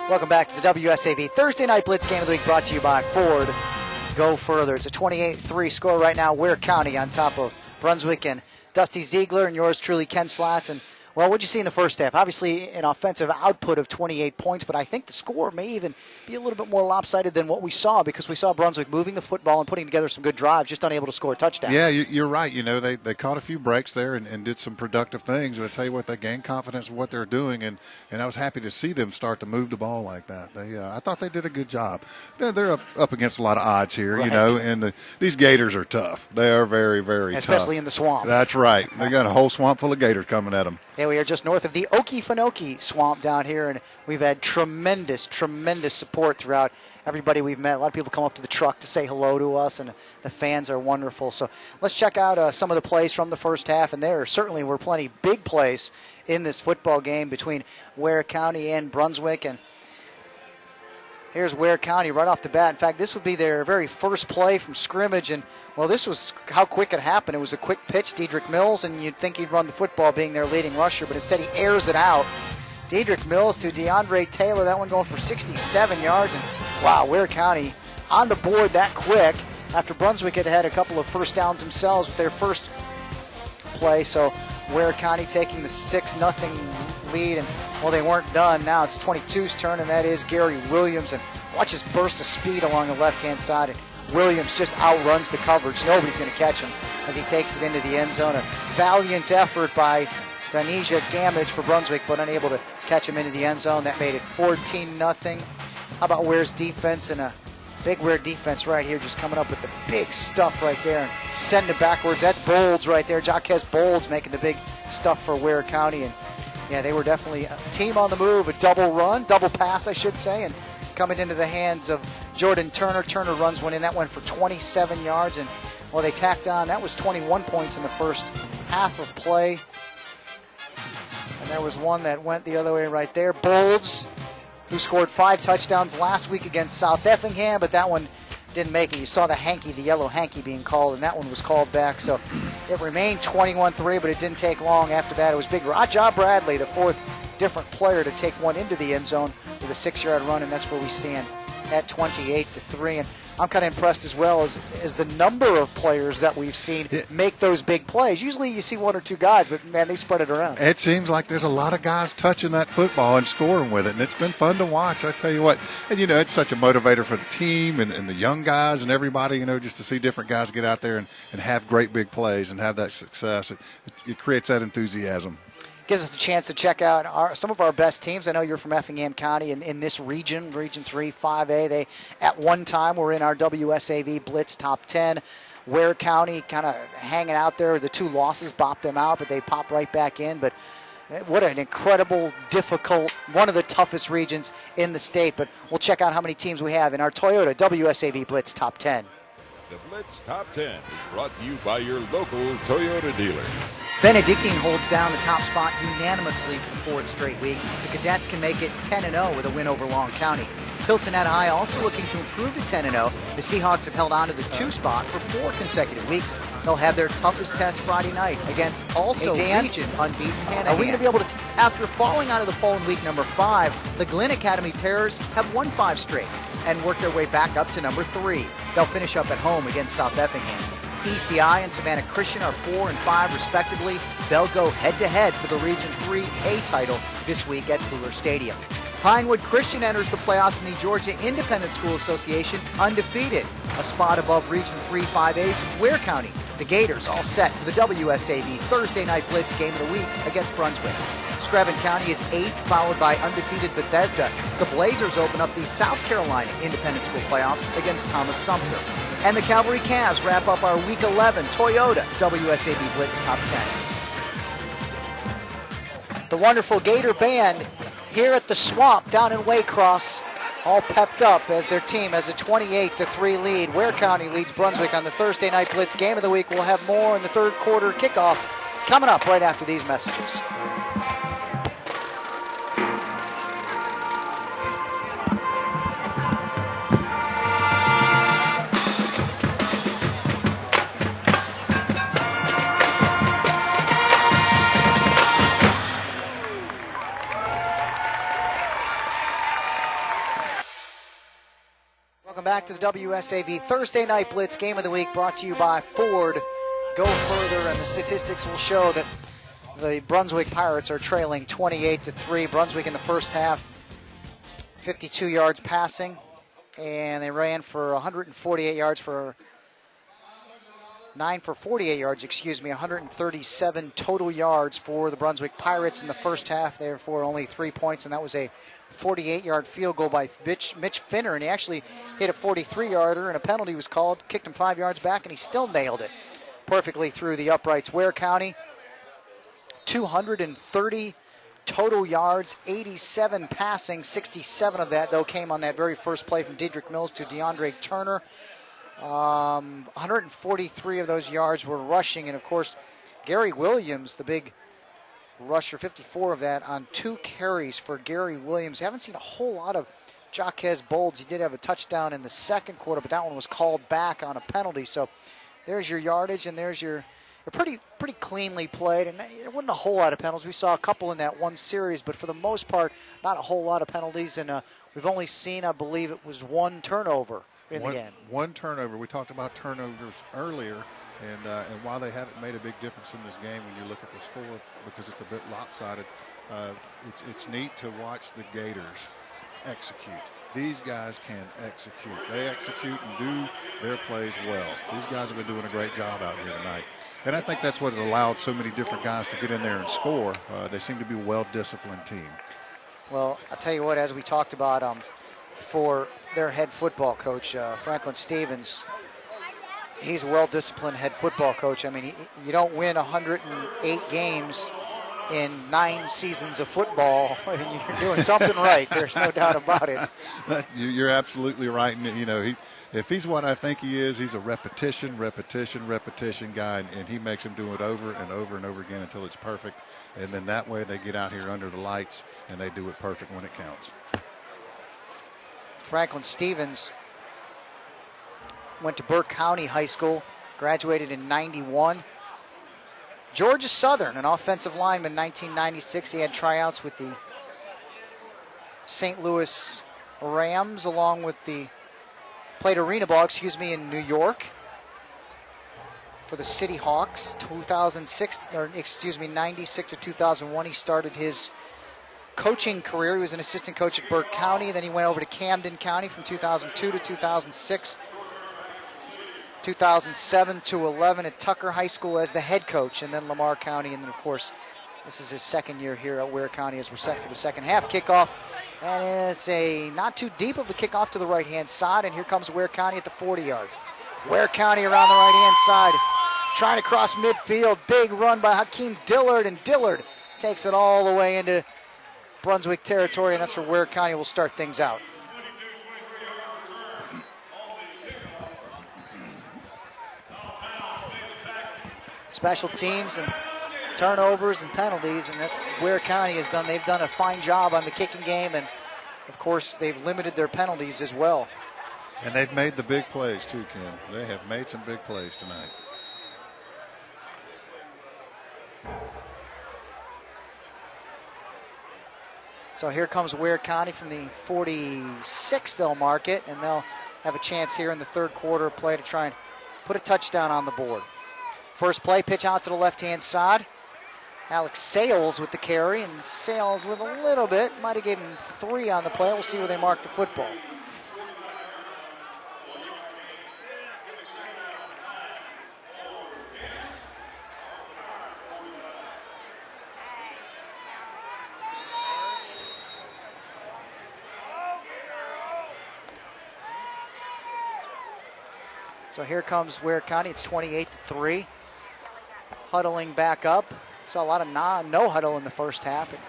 Welcome back to the WSAV Thursday Night Blitz Game of the Week, brought to you by Ford. Go further. It's a 28-3 score right now. Ware County on top of Brunswick and Dusty Ziegler, and yours truly, Ken Slats. And, well, what'd you see in the first half? Obviously, an offensive output of 28 points, but I think the score may even be a little bit more lopsided than what we saw, because we saw Brunswick moving the football and putting together some good drives, just unable to score a touchdown. Yeah, you're right. You know, they caught a few breaks there and did some productive things. But I tell you what, they gained confidence in what they're doing, and I was happy to see them start to move the ball like that. I thought they did a good job. They're up against a lot of odds here, right. And these Gators are tough. They are very, very tough. Especially in the swamp. That's right. They got a whole swamp full of Gators coming at them. Yeah, we are just north of the Okefenokee swamp down here, and we've had tremendous support throughout everybody we've met. A lot of people come up to the truck to say hello to us, and the fans are wonderful. So let's check out some of the plays from the first half, and there certainly were plenty big plays in this football game between Ware County and Brunswick. And here's Ware County right off the bat. In fact, this would be their very first play from scrimmage, and, well, this was how quick it happened. It was a quick pitch, Dedrick Mills, and you'd think he'd run the football being their leading rusher, but instead he airs it out. Dedrick Mills to DeAndre Taylor, that one going for 67 yards, and, wow, Ware County on the board that quick after Brunswick had a couple of first downs themselves with their first play. So Ware County taking the 6-0 lead, and, well, they weren't done. Now it's 22's turn, and that is Gary Williams, and watch his burst of speed along the left-hand side, and Williams just outruns the coverage. Nobody's going to catch him as he takes it into the end zone. A valiant effort by Donisia Gamage for Brunswick, but unable to catch him into the end zone. That made it 14-0. How about Ware's defense? And a big Ware defense right here, just coming up with the big stuff right there and send it backwards. That's Bolds right there. Jaquez Bolds making the big stuff for Ware County. And, yeah, they were definitely a team on the move, a double pass, I should say, and coming into the hands of Jordan Turner. Turner runs one in. That went for 27 yards. And, well, they tacked on. That was 21 points in the first half of play. And there was one that went the other way right there. Bolds, who scored 5 touchdowns last week against South Effingham, but that one didn't make it. You saw the yellow hanky being called, and that one was called back. So it remained 21-3, but it didn't take long after that. It was big Rajah Bradley, the fourth different player to take one into the end zone with a 6-yard run, and that's where we stand at 28-3. And I'm kind of impressed as well as the number of players that we've seen make those big plays. Usually you see 1 or 2 guys, but, man, they spread it around. It seems like there's a lot of guys touching that football and scoring with it, and it's been fun to watch, I tell you what. And, it's such a motivator for the team and the young guys and everybody, just to see different guys get out there and have great big plays and have that success. It creates that enthusiasm. Gives us a chance to check out some of our best teams. I know you're from Effingham County in this region, Region 3, 5A. They, at one time, were in our WSAV Blitz Top 10. Ware County kind of hanging out there. The 2 losses bopped them out, but they popped right back in. But what an incredible, difficult, one of the toughest regions in the state. But we'll check out how many teams we have in our Toyota WSAV Blitz Top 10. The Blitz Top 10 is brought to you by your local Toyota dealer. Benedictine holds down the top spot unanimously for the 4th straight week. The Cadets can make it 10-0 with a win over Long County. Hilton Head High also looking to improve to 10-0. The Seahawks have held on to the 2 spot for 4 consecutive weeks. They'll have their toughest test Friday night against also region unbeaten Hannah. Are we going to be able to, after falling out of the poll in week number 5, the Glen Academy Terrors have won 5 straight and worked their way back up to number 3. They'll finish up at home against South Effingham. ECI and Savannah Christian are 4 and 5 respectively. They'll go head-to-head for the Region 3A title this week at Fuller Stadium. Pinewood Christian enters the playoffs in the Georgia Independent School Association undefeated, a spot above Region 3 5A's Ware County. The Gators all set for the WSAV Thursday Night Blitz Game of the Week against Brunswick. Screven County is 8th, followed by undefeated Bethesda. The Blazers open up the South Carolina Independent School Playoffs against Thomas Sumter. And the Cavalry Cavs wrap up our Week 11 Toyota WSAV Blitz Top 10. The wonderful Gator Band here at the Swamp down in Waycross, all pepped up as their team has a 28-3 lead. Ware County leads Brunswick on the Thursday Night Blitz Game of the Week. We'll have more in the 3rd quarter kickoff coming up right after these messages. back to the WSAV Thursday Night Blitz Game of the Week, brought to you by Ford. Go further, and the statistics will show that the Brunswick Pirates are trailing 28-3. Brunswick in the first half, 52 yards passing, and they ran for 148 yards for 48 yards, 137 total yards for the Brunswick Pirates in the first half, therefore only 3 points, and that was a 48-yard field goal by Mitch Finner, and he actually hit a 43-yarder, and a penalty was called, kicked him 5 yards back, and he still nailed it perfectly through the uprights. Ware County, 230 total yards, 87 passing, 67 of that, though, came on that very first play from Dedrick Mills to DeAndre Turner. 143 of those yards were rushing, and of course, Gary Williams, the big rusher, 54 of that on 2 carries for Gary Williams. Haven't seen a whole lot of Jaquez Bolds. He did have a touchdown in the second quarter, but that one was called back on a penalty. So there's your yardage, and there's your pretty cleanly played, and there wasn't a whole lot of penalties. We saw a couple in that one series, but for the most part, not a whole lot of penalties, and we've only seen, I believe it was 1 turnover in the game. One turnover. We talked about turnovers earlier, and while they haven't made a big difference in this game when you look at the score, because it's a bit lopsided, it's neat to watch the Gators execute. These guys can execute. They execute and do their plays well. These guys have been doing a great job out here tonight. And I think that's what has allowed so many different guys to get in there and score. They seem to be a well-disciplined team. Well, I'll tell you what, as we talked about for their head football coach, Franklin Stevens, he's a well-disciplined head football coach. I mean, you don't win 108 games in 9 seasons of football, and you're doing something right. There's no doubt about it. You're absolutely right. And, if he's what I think he is, he's a repetition guy, and he makes him do it over and over and over again until it's perfect. And then that way they get out here under the lights, and they do it perfect when it counts. Franklin Stevens went to Burke County High School, graduated in 91. Georgia Southern, an offensive lineman, 1996. He had tryouts with the St. Louis Rams, along with played arena ball, in New York for the City Hawks, 96 to 2001. He started his coaching career. He was an assistant coach at Burke County. Then he went over to Camden County from 2002 to 2006. 2007 to 11 at Tucker High School as the head coach, and then Lamar County, and then, of course, this is his second year here at Ware County as we're set for the second half kickoff. And it's a not too deep of a kickoff to the right-hand side, and here comes Ware County at the 40-yard. Ware County around the right-hand side, trying to cross midfield. Big run by Hakeem Dillard, and Dillard takes it all the way into Brunswick territory, and that's where Ware County will start things out. Special teams and turnovers and penalties, and that's Ware County has done. They've done a fine job on the kicking game, and of course they've limited their penalties as well. And they've made the big plays too, Ken. They have made some big plays tonight. So here comes Ware County from the 46. They'll mark it, and they'll have a chance here in the third quarter play to try and put a touchdown on the board. First play, pitch out to the left-hand side. Alex Sales with the carry, and Sales with a little bit. Might have given him 3 on the play. We'll see where they mark the football. So here comes Ware County. It's 28-3. Huddling back up. Saw a lot of no huddle in the first half. And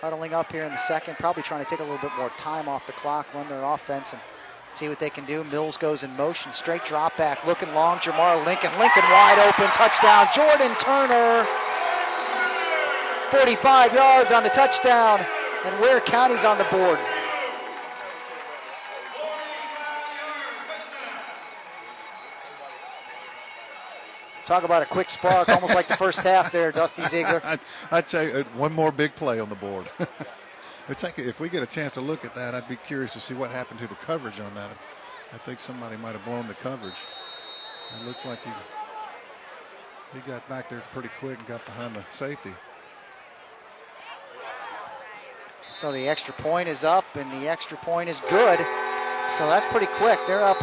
huddling up here in the second, probably trying to take a little bit more time off the clock, run their offense, and see what they can do. Mills goes in motion, straight drop back, looking long. Jamar Lincoln wide open, touchdown. Jordan Turner, 45 yards on the touchdown, and Ware County's on the board. Talk about a quick spark, almost like the first half there, Dusty Ziegler. I'd say one more big play on the board. If we get a chance to look at that, I'd be curious to see what happened to the coverage on that. I think somebody might have blown the coverage. It looks like he got back there pretty quick and got behind the safety. So the extra point is up, and the extra point is good. So that's pretty quick. They're up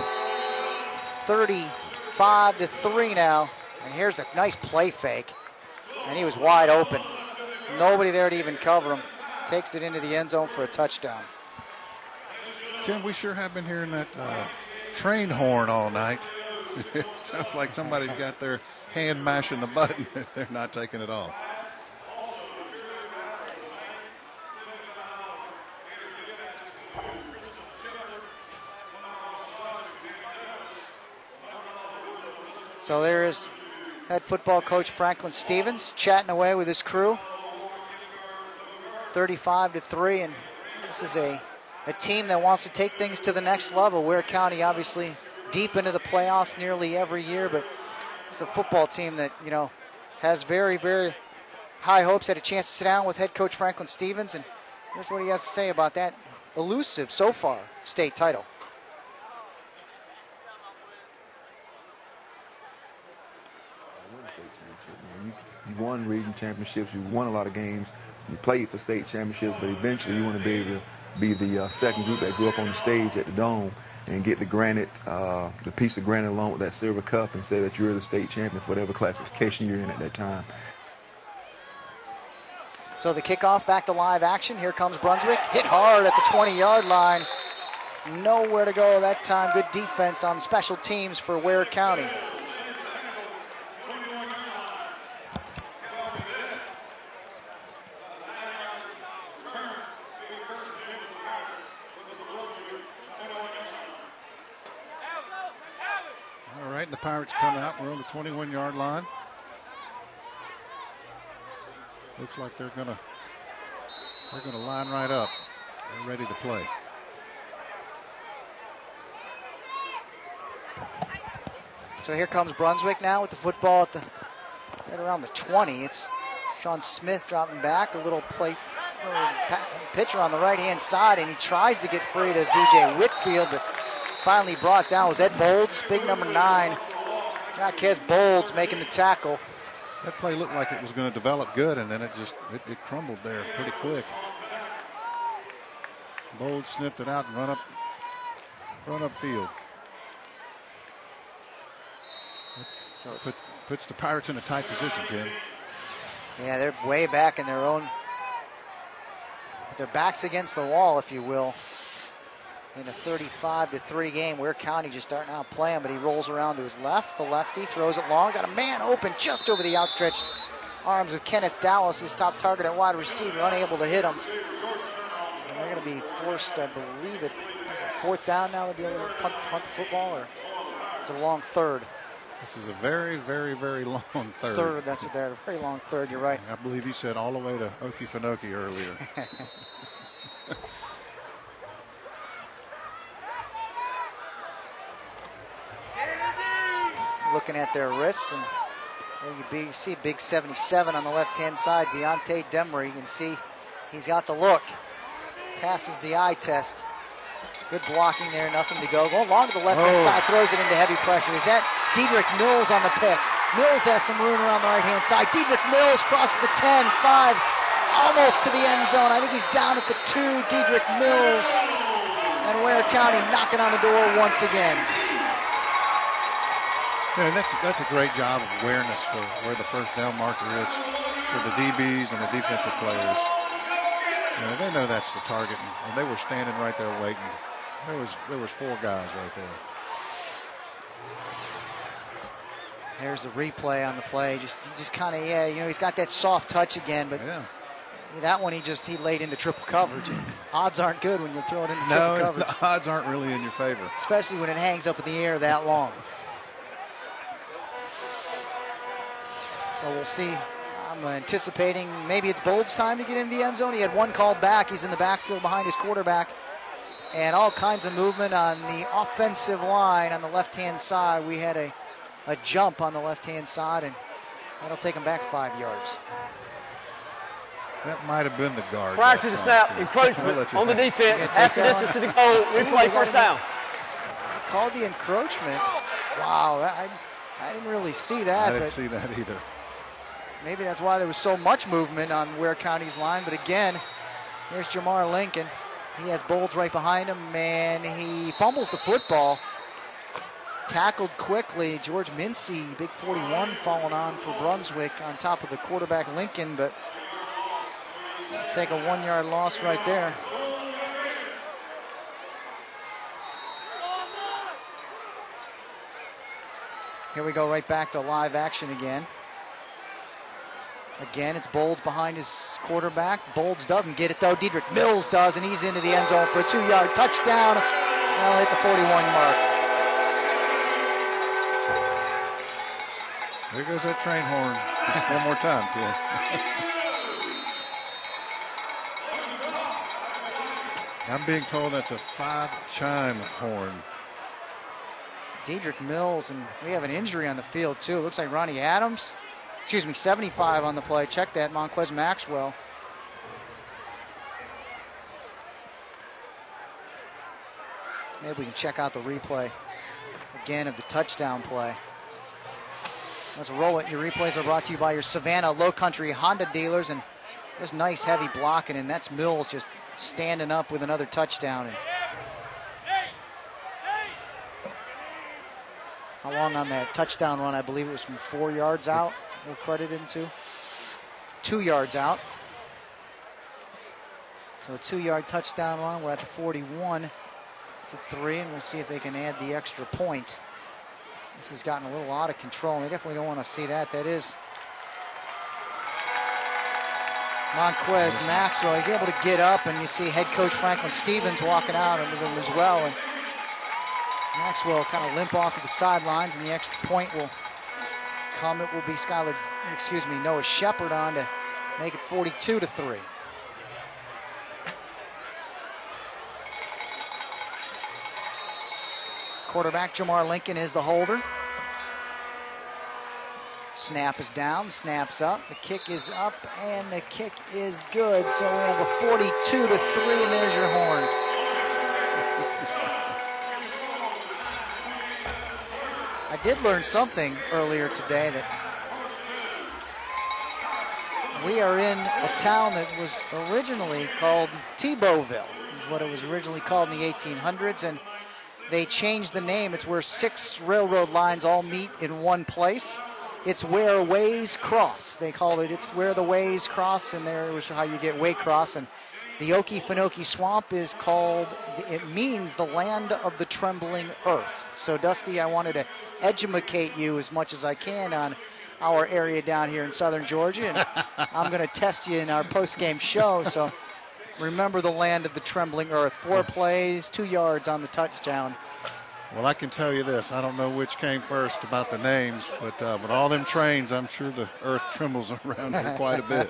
35-3 now. And here's a nice play fake. And he was wide open. Nobody there to even cover him. Takes it into the end zone for a touchdown. Ken, we sure have been hearing that train horn all night. It sounds like somebody's got their hand mashing the button. They're not taking it off. So there is head football coach Franklin Stevens chatting away with his crew. 35-3, and this is a team that wants to take things to the next level. Ware County obviously deep into the playoffs nearly every year, but it's a football team that, you know, has very, very high hopes. Had a chance to sit down with head coach Franklin Stevens, and here's what he has to say about that elusive, so far, state title. You won region championships, you won a lot of games, you played for state championships, but eventually you want to be able to be the second group that grew up on the stage at the Dome and get the granite, the piece of granite along with that silver cup and say that you're the state champion for whatever classification you're in at that time. So the kickoff back to live action. Here comes Brunswick. Hit hard at the 20-yard line. Nowhere to go that time. Good defense on special teams for Ware County. All right, the Pirates come out. We're on the 21-yard line. Looks like they're gonna line right up. They're ready to play. So here comes Brunswick now with the football at right around the 20. It's Sean Smith dropping back. A little play pitcher on the right-hand side, and he tries to get free. Does DJ Whitfield, but finally brought down was Ed Bolds, big number 9. Jaquez Bolds making the tackle. That play looked like it was going to develop good, and then it crumbled there pretty quick. Bold sniffed it out and run up field. So puts the Pirates in a tight position, Ken. Yeah, they're way back in their own. Their backs against the wall, if you will. In a 35-3 game, Ware County just starting out playing, but he rolls around to his left. The lefty throws it long. Got a man open just over the outstretched arms of Kenneth Dallas, his top target at wide receiver, unable to hit him. And they're going to be forced, I believe it is a fourth down now. They'll be able to punt the football, or it's a long third. This is a very, very, very long third. Third, that's it there, a very long third, you're right. I believe you said all the way to Okefenokee earlier. Looking at their wrists, and there you see big 77 on the left-hand side, Deontay Demery. You can see he's got the look. Passes the eye test. Good blocking there, nothing to go. Going long to the left-hand side, throws it into heavy pressure. Is that Dedrick Mills on the pick? Mills has some room around the right-hand side. Dedrick Mills crosses the 10, 5, almost to the end zone. I think he's down at the 2, Dedrick Mills. And Ware County knocking on the door once again. Yeah, and that's a great job of awareness for where the first down marker is for the DBs and the defensive players. You know, they know that's the target, and they were standing right there waiting. There was 4 guys right there. There's the replay on the play. Just kind of, he's got that soft touch again, but that one he laid into triple coverage. And odds aren't good when you throw it into triple coverage. The odds aren't really in your favor, especially when it hangs up in the air that long. So we'll see. I'm anticipating maybe it's Bold's time to get into the end zone. He had one called back. He's in the backfield behind his quarterback. And all kinds of movement on the offensive line on the left-hand side. We had a jump on the left-hand side, and that'll take him back 5 yards. That might have been the guard. Prior to the snap, encroachment on the defense, half the distance to the goal, replay first down. called the encroachment. Wow, I didn't really see that. I didn't see that either. Maybe that's why there was so much movement on Ware County's line. But again, here's Jamar Lincoln. He has Bolds right behind him, and he fumbles the football. Tackled quickly. George Mincy, big 41, falling on for Brunswick on top of the quarterback Lincoln, but take a 1-yard loss right there. Here we go right back to live action again. Again, it's Bolds behind his quarterback. Bolds doesn't get it, though. Dedrick Mills does, and he's into the end zone for a 2-yard touchdown. They'll hit the 41 mark. There goes that train horn. One more time, kid. I'm being told that's a 5-chime horn. Dedrick Mills, and we have an injury on the field, too. It looks like Ronnie Adams. 75 on the play. Check that, Monquez Maxwell. Maybe we can check out the replay again of the touchdown play. Let's roll it. Your replays are brought to you by your Savannah Low Country Honda dealers, and this nice heavy blocking, and that's Mills just standing up with another touchdown. And how long on that touchdown run? I believe it was from 4 yards out. We'll credit him to 2 yards out. So a 2-yard touchdown run. We're at the 41-3, and we'll see if they can add the extra point. This has gotten a little out of control, and they definitely don't want to see that. That is Monquez Maxwell. He's able to get up, and you see head coach Franklin Stevens walking out with him as well. And Maxwell kind of limp off to the sidelines, and the extra point will come. It will be Noah Shepard on to make it 42-3. Quarterback Jamar Lincoln is the holder. Snap is down, snap's up, the kick is up, and the kick is good. So we have a 42-3, and there's your horn. I did learn something earlier today, that we are in a town that was originally called Tebowville, is what it was originally called in the 1800s, and they changed the name. It's where 6 railroad lines all meet in one place. It's where ways cross. They call it, it's where the ways cross, and there was how you get Waycross. And the Okefenokee Swamp is called, it means the land of the trembling earth. So Dusty, I wanted to educate you as much as I can on our area down here in southern Georgia, and I'm going to test you in our post-game show. So remember the land of the trembling earth. 4 plays, 2 yards on the touchdown. Well, I can tell you this. I don't know which came first about the names, but with all them trains, I'm sure the earth trembles around here quite a bit.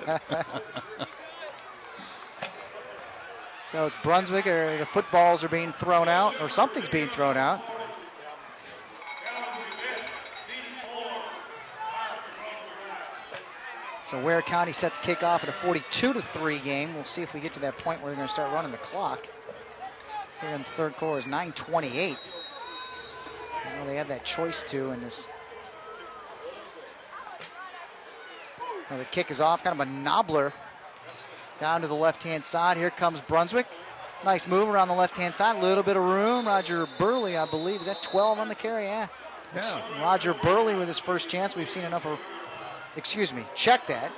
So it's Brunswick, or the footballs are being thrown out, or something's being thrown out. So Ware County set the kickoff at a 42-3 game. We'll see if we get to that point where they're going to start running the clock. Here in the third quarter is 9:28. I know they have that choice too in this. So the kick is off, kind of a knobbler down to the left-hand side. Here comes Brunswick. Nice move around the left-hand side. A little bit of room. Roger Burley, I believe. Is that 12 on the carry? Yeah. Roger Burley with his first chance. We've seen enough of, check that.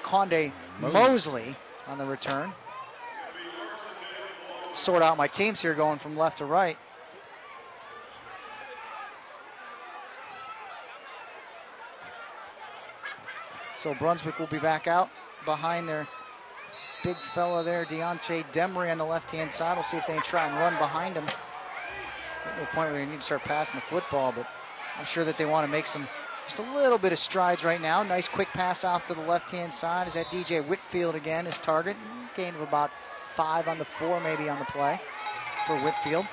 Conde Mosley on the return. Sort out my teams here going from left to right. So Brunswick will be back out behind their big fella there, Deontay Demery on the left-hand side. We'll see if they can try and run behind him. Get to a point where they need to start passing the football, but I'm sure that they want to make just a little bit of strides right now. Nice quick pass off to the left-hand side. Is that DJ Whitfield again, his target? Gain of about 5 on the 4 maybe on the play for Whitfield.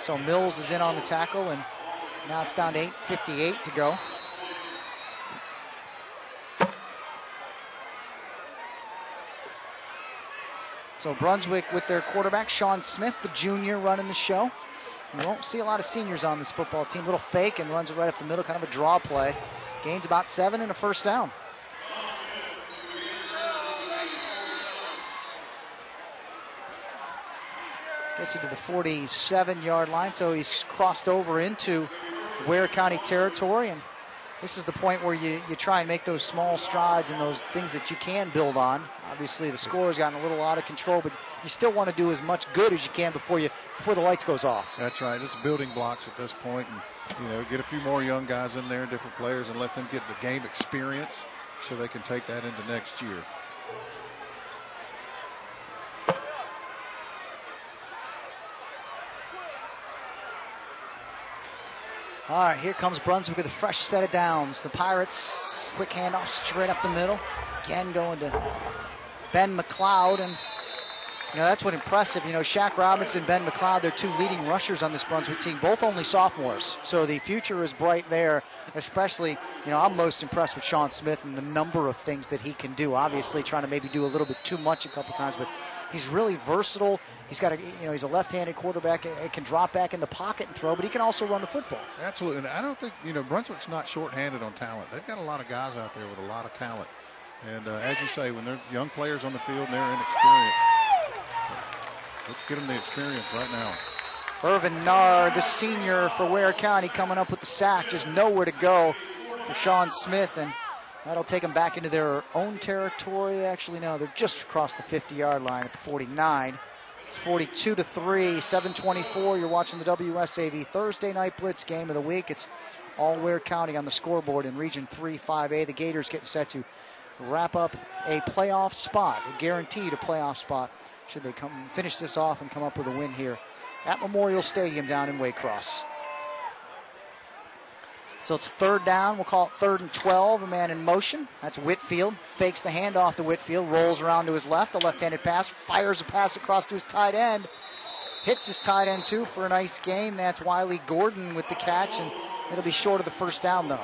So Mills is in on the tackle, and now it's down to 8:58 to go. So Brunswick with their quarterback, Sean Smith, the junior, running the show. You won't see a lot of seniors on this football team. Little fake and runs it right up the middle, kind of a draw play. Gains about 7 and a first down. Gets into the 47-yard line, so he's crossed over into Ware County territory, and this is the point where you try and make those small strides and those things that you can build on. Obviously, the score has gotten a little out of control, but you still want to do as much good as you can before the lights goes off. That's right. It's building blocks at this point, and get a few more young guys in there, different players, and let them get the game experience so they can take that into next year. All right, here comes Brunswick with a fresh set of downs. The Pirates, quick handoff straight up the middle. Again going to Ben McLeod, and that's what impressive. Shaq Robinson, Ben McLeod, they're 2 leading rushers on this Brunswick team, both only sophomores. So the future is bright there, especially, I'm most impressed with Sean Smith and the number of things that he can do. Obviously trying to maybe do a little bit too much a couple times, but he's really versatile. He's got he's a left-handed quarterback. He can drop back in the pocket and throw, but he can also run the football. Absolutely. And I don't think, Brunswick's not short-handed on talent. They've got a lot of guys out there with a lot of talent. And as you say, when they're young players on the field and they're inexperienced, let's get them the experience right now. Irvin Nard, the senior for Ware County, coming up with the sack. Just nowhere to go for Sean Smith, and that'll take them back into their own territory. Actually, no, they're just across the 50-yard line at the 49. It's 42-3, 7:24. You're watching the WSAV Thursday Night Blitz game of the week. It's all Ware County on the scoreboard in Region 3-5A. The Gators getting set to wrap up a playoff spot, a guaranteed a playoff spot, should they finish this off and come up with a win here at Memorial Stadium down in Waycross. So it's 3rd down. We'll call it 3rd and 12. A man in motion. That's Whitfield. Fakes the handoff to Whitfield. Rolls around to his left. A left-handed pass. Fires a pass across to his tight end. Hits his tight end, too, for a nice gain. That's Wiley Gordon with the catch, and it'll be short of the first down, though.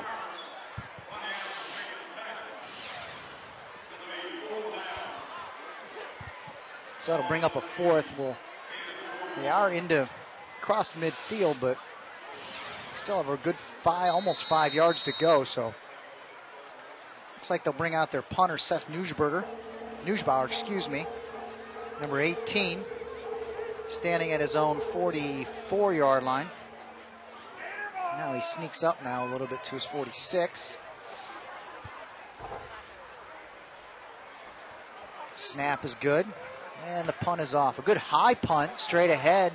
So that'll bring up a 4th. Well, they are across midfield, but still have a good almost 5 yards to go. So looks like they'll bring out their punter, Seth Nussbauer, number 18, standing at his own 44-yard line. Now he sneaks up now a little bit to his 46. Snap is good. And the punt is off. A good high punt, straight ahead.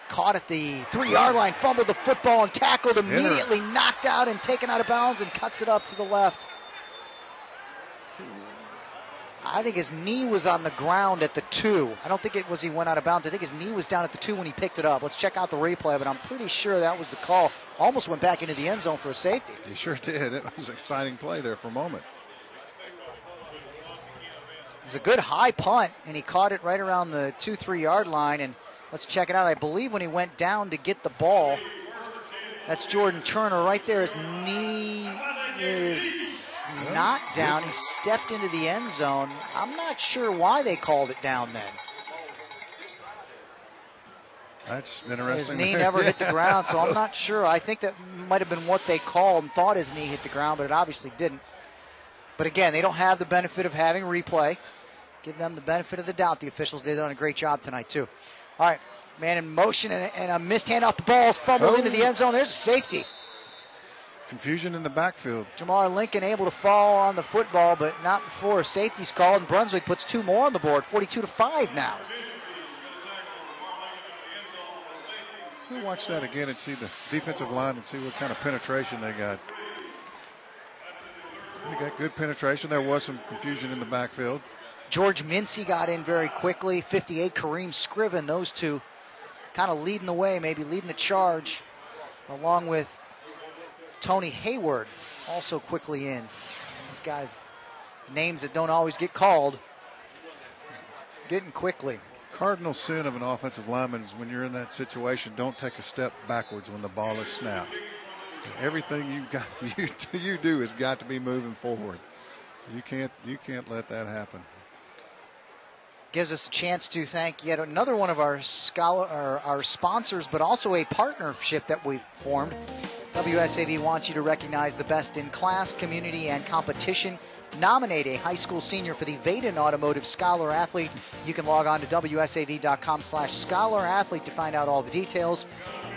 Caught at the 3-yard line, fumbled the football and tackled immediately, knocked out and taken out of bounds and cuts it up to the left. I think his knee was on the ground at the 2. I don't think it was he went out of bounds. I think his knee was down at the 2 when he picked it up. Let's check out the replay, but I'm pretty sure that was the call. Almost went back into the end zone for a safety. He sure did. It was an exciting play there for a moment. It was a good high punt, and he caught it right around the 2-3-yard line. And let's check it out. I believe when he went down to get the ball, that's Jordan Turner right there. His knee is not down. He stepped into the end zone. I'm not sure why they called it down then. That's interesting. His knee never hit the ground, so I'm not sure. I think that might have been what they called and thought his knee hit the ground, but it obviously didn't. But again, they don't have the benefit of having replay. Give them the benefit of the doubt. The officials did done a great job tonight, too. All right, man in motion and a missed hand off the ball. Fumbled into the end zone. There's a safety. Confusion in the backfield. Jamar Lincoln able to fall on the football, but not before a safety's called. And Brunswick puts 2 more on the board, 42-5 now. We'll watch that again and see the defensive line and see what kind of penetration they got. They got good penetration. There was some confusion in the backfield. George Mincy got in very quickly. 58, Kareem Scriven. Those two kind of leading the way, maybe leading the charge, along with Tony Hayward also quickly in. These guys, names that don't always get called, getting quickly. Cardinal sin of an offensive lineman is when you're in that situation, don't take a step backwards when the ball is snapped. Everything you do has got to be moving forward. You can't let that happen. gives us a chance to thank yet another one of our sponsors, but also a partnership that we've formed. WSAV wants you to recognize the best in class, community, and competition. Nominate a high school senior for the Vaden Automotive Scholar Athlete. You can log on to WSAV.com/Scholar Athlete to find out all the details.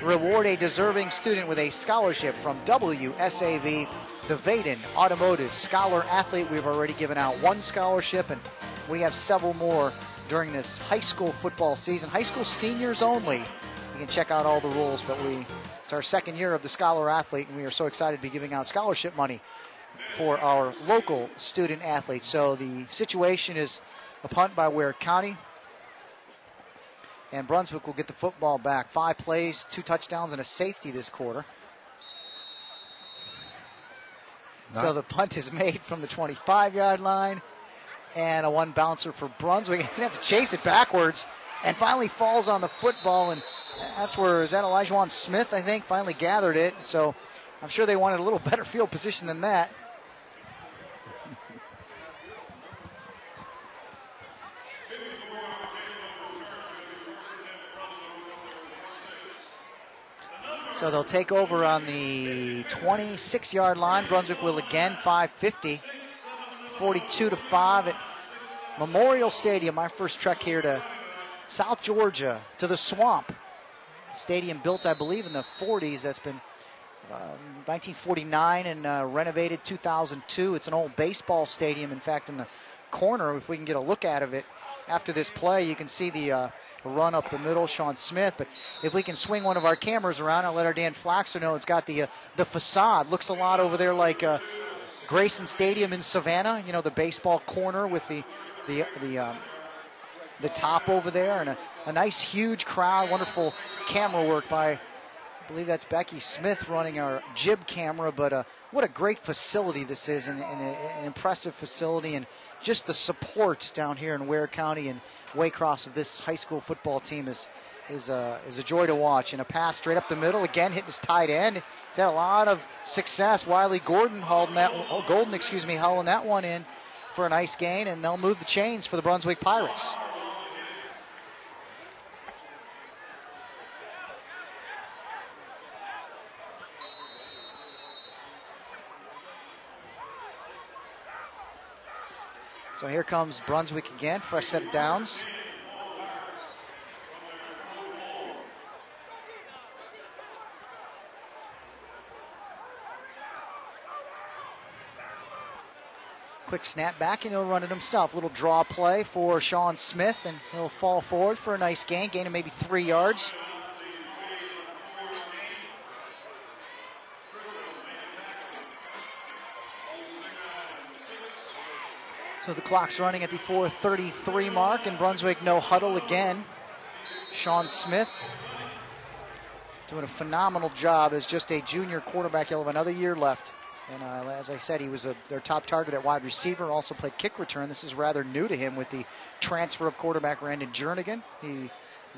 Reward a deserving student with a scholarship from WSAV, the Vaden Automotive Scholar Athlete. We've already given out one scholarship, and we have several more during this high school football season. High school seniors only. You can check out all the rules, but it's our second year of the Scholar Athlete, and we are so excited to be giving out scholarship money for our local student athletes. So the situation is a punt by Ware County, and Brunswick will get the football back. 5 plays, 2 touchdowns, and a safety this quarter. So the punt is made from the 25-yard line, and a 1 bouncer for Brunswick. He's going to have to chase it backwards, and finally falls on the football, and that's where, is that Elijah Smith, I think, finally gathered it. So I'm sure they wanted a little better field position than that. So they'll take over on the 26-yard line. Brunswick will again, 5:50, 42-5 at Memorial Stadium. My first trek here to South Georgia, to the Swamp. Stadium built, I believe, in the 40s. That's been 1949 and renovated 2002. It's an old baseball stadium. In fact, in the corner, if we can get a look at it after this play, you can see the run up the middle, Sean Smith. But if we can swing one of our cameras around, I'll let our Dan Flaxer know. It's got the facade. Looks a lot over there like Grayson Stadium in Savannah. You know, the baseball corner with the top over there, and a nice huge crowd. Wonderful camera work by, I believe that's Becky Smith running our jib camera. But what a great facility this is, and an impressive facility, and just the support down here in Ware County and Waycross of this high school football team is a joy to watch. And a pass straight up the middle, again hitting his tight end. He's had a lot of success. Wiley Golden hauling that one in for a nice gain, and they'll move the chains for the Brunswick Pirates. So here comes Brunswick again, fresh set of downs. Quick snap back, and he'll run it himself. Little draw play for Sean Smith, and he'll fall forward for a nice gain of maybe 3 yards. So the clock's running at the 4:33 mark, and Brunswick no huddle again. Sean Smith doing a phenomenal job as just a junior quarterback. He'll have another year left. And as I said, he was their top target at wide receiver, also played kick return. This is rather new to him with the transfer of quarterback Brandon Jernigan. He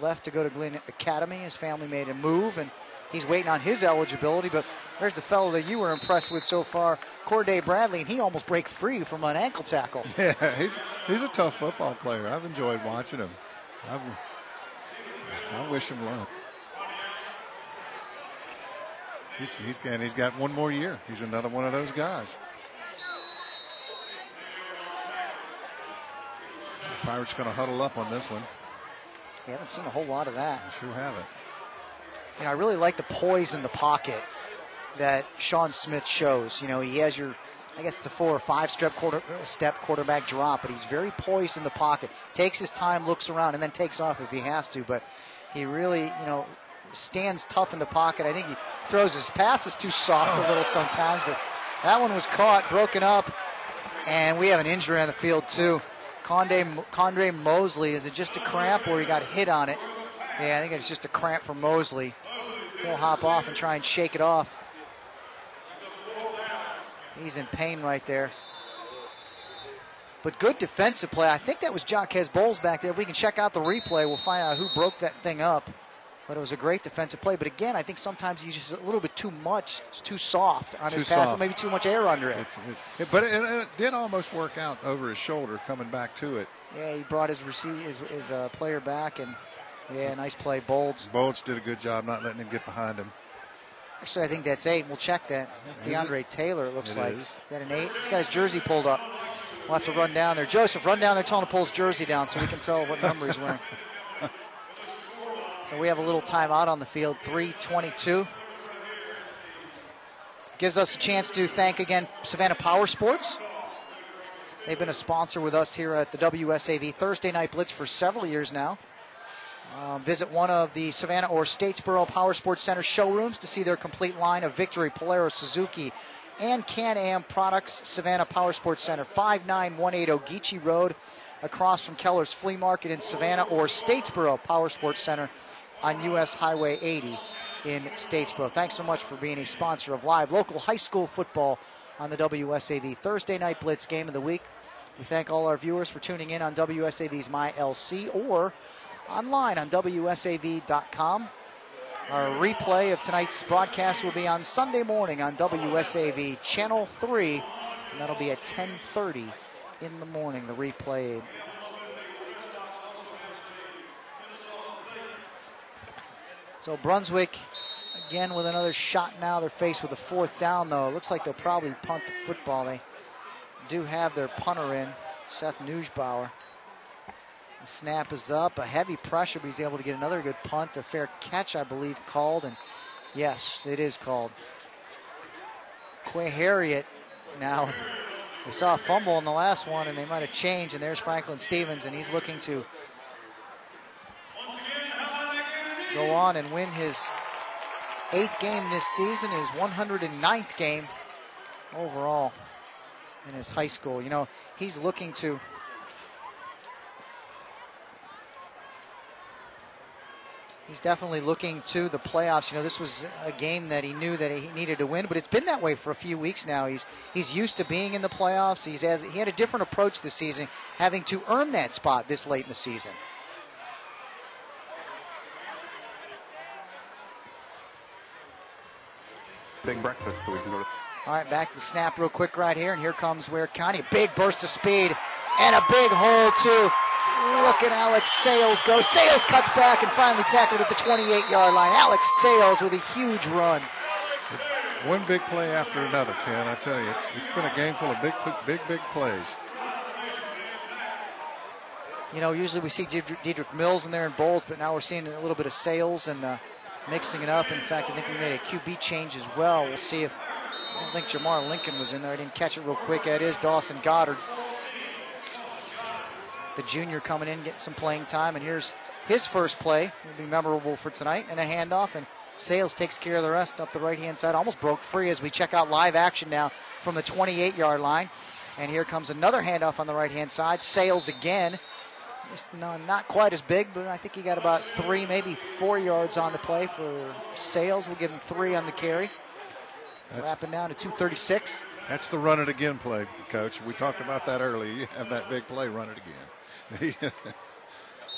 left to go to Glen Academy. His family made a move, and he's waiting on his eligibility. But there's the fellow that you were impressed with so far, Corday Bradley, and he almost break free from an ankle tackle. Yeah, he's a tough football player. I've enjoyed watching him. I wish him luck. He's got one more year. He's another one of those guys. The Pirates going to huddle up on this one. You haven't seen a whole lot of that. I sure haven't. You know, I really like the poise in the pocket that Sean Smith shows. You know, he has I guess it's a 4 or 5 step quarterback drop, but he's very poised in the pocket. Takes his time, looks around, and then takes off if he has to. But he really, stands tough in the pocket. I think he throws his passes too soft a little sometimes, but that one was caught, broken up, and we have an injury on the field too. Condre Mosley, is it just a cramp or he got hit on it? Yeah, I think it's just a cramp for Mosley. He'll hop off and try and shake it off. He's in pain right there. But good defensive play. I think that was Jaquez Bowles back there. If we can check out the replay, we'll find out who broke that thing up. But it was a great defensive play. But again, I think sometimes he's just a little bit too much, too soft on his pass, and maybe too much air under it. But it did almost work out over his shoulder coming back to it. Yeah, he brought his player back, and yeah, nice play, Bolds. Bolds did a good job not letting him get behind him. Actually, I think that's 8. We'll check that. That's DeAndre Taylor, it looks like. Is that an 8? He's got his jersey pulled up. We'll have to run down there. Joseph, run down there, tell him to pull his jersey down so we can tell what number he's wearing. So we have a little timeout on the field, 3:22. Gives us a chance to thank again Savannah Power Sports. They've been a sponsor with us here at the WSAV Thursday Night Blitz for several years now. Visit one of the Savannah or Statesboro Power Sports Center showrooms to see their complete line of Victory, Polaris, Suzuki, and Can-Am products. Savannah Power Sports Center, 5918 Ogeechee Road, across from Keller's Flea Market in Savannah, or Statesboro Power Sports Center on U.S. Highway 80 in Statesboro. Thanks so much for being a sponsor of live local high school football on the WSAV Thursday Night Blitz Game of the Week. We thank all our viewers for tuning in on WSAV's MyLC or online on WSAV.com. Our replay of tonight's broadcast will be on Sunday morning on WSAV Channel 3, and that'll be at 10:30 in the morning, the replay. So Brunswick, again, with another shot now. They're faced with a 4th down, though. It looks like they'll probably punt the football. They do have their punter in, Seth Newsbauer. The snap is up, a heavy pressure, but he's able to get another good punt. A fair catch, I believe, called, and yes, it is called. Quay Harriet now. We saw a fumble in the last one, and they might have changed, and there's Franklin Stevens, and he's looking to go on and win his 8th game this season, his 109th game overall in his high school. You know, he's looking to he's definitely looking to the playoffs. You know, this was a game that he knew that he needed to win, but it's been that way for a few weeks now. He's used to being in the playoffs. He had a different approach this season, having to earn that spot this late in the season. Big breakfast so we can go to... All right, back to the snap real quick right here, and here comes Ware County. A big burst of speed and a big hole, too. Look at Alex Sales go. Sales cuts back and finally tackled at the 28-yard line. Alex Sales with a huge run. One big play after another, Ken. I tell you, it's been a game full of big plays. You know, usually we see Dedrick Mills in there and Bolds, but now we're seeing a little bit of Sales and mixing it up. In fact, I think we made a QB change as well. We'll see if, I don't think Jamar Lincoln was in there. I didn't catch it real quick. That is Dawson Goddard, the junior, coming in, getting some playing time. And here's his first play. Will be memorable for tonight. And a handoff, and Sales takes care of the rest up the right-hand side. Almost broke free as we check out live action now from the 28-yard line. And here comes another handoff on the right-hand side. Sales again. Not quite as big, but I think he got about 3, maybe 4 yards on the play for Sales. We'll give him 3 on the carry. Wrapping down to 2:36. That's the run it again play, Coach. We talked about that earlier. You have that big play, run it again.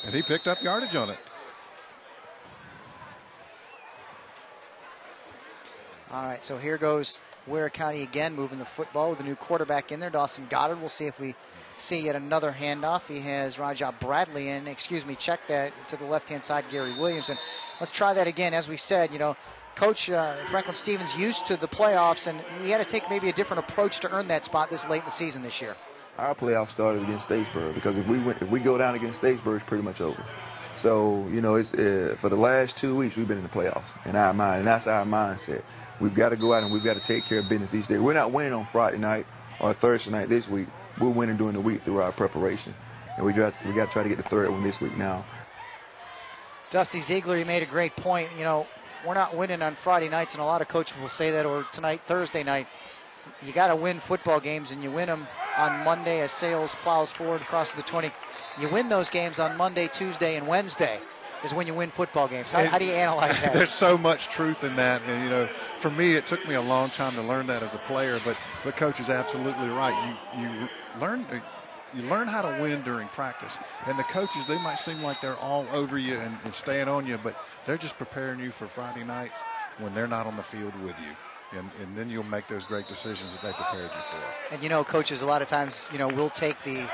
And he picked up yardage on it. All right, so here goes Ware County again, moving the football with a new quarterback in there, Dawson Goddard. We'll see if we see yet another handoff. He has Rajah Bradley in. Check that to the left-hand side, Gary Williams. And let's try that again. As we said, you know, Coach Franklin Stevens used to the playoffs, and he had to take maybe a different approach to earn that spot this late in the season this year. Our playoff started against Statesboro, because if we go down against Statesboro, it's pretty much over. So, you know, it's for the last 2 weeks we've been in the playoffs in our mind, and that's our mindset. We've got to go out and we've got to take care of business each day. We're not winning on Friday night or Thursday night this week. We're winning during the week through our preparation, and we got to try to get the third one this week now. Dusty Ziegler, he made a great point. You know, we're not winning on Friday nights, and a lot of coaches will say that, or tonight, Thursday night. You got to win football games, and you win them on Monday as Sales plows forward across the 20. You win those games on Monday, Tuesday, and Wednesday is when you win football games. How do you analyze that? There's so much truth in that. And, you know, for me, it took me a long time to learn that as a player, but Coach is absolutely right. You learn, you learn how to win during practice. And the coaches, they might seem like they're all over you and staying on you, but they're just preparing you for Friday nights when they're not on the field with you. And then you'll make those great decisions that they prepared you for. And, coaches, a lot of times, will take the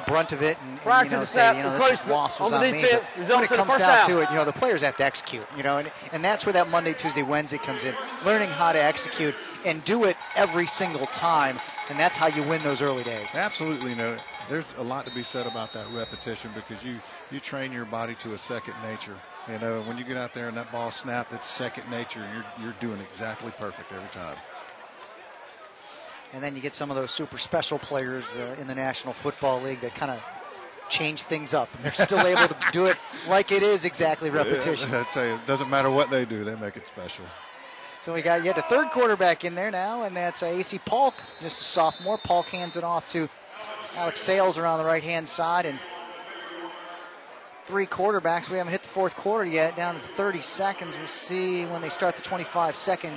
brunt of it and say, this loss was on me. But when it comes down to it, the players have to execute, and that's where that Monday, Tuesday, Wednesday comes in, learning how to execute and do it every single time, and that's how you win those early days. Absolutely. There's a lot to be said about that repetition because you train your body to a second nature. When you get out there and that ball snapped, it's second nature. You're doing exactly perfect every time. And then you get some of those super special players in the National Football League that kind of change things up. And they're still able to do it like it is exactly repetition. Yeah, I'd say it doesn't matter what they do, they make it special. So we got yet a third quarterback in there now, and that's A.C. Polk, just a sophomore. Polk hands it off to Alex Sales around the right-hand side. And three quarterbacks. We haven't hit the fourth quarter yet, down to 30 seconds. We'll see when they start the 25-second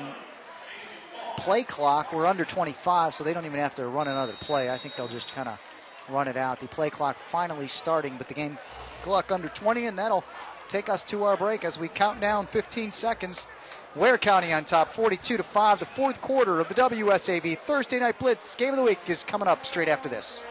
play clock. We're under 25, so they don't even have to run another play. I think they'll just kind of run it out. The play clock finally starting, but the game clock under 20, and that'll take us to our break as we count down 15 seconds. Ware County on top, 42-5. The fourth quarter of the WSAV Thursday Night Blitz Game of the Week is coming up straight after this.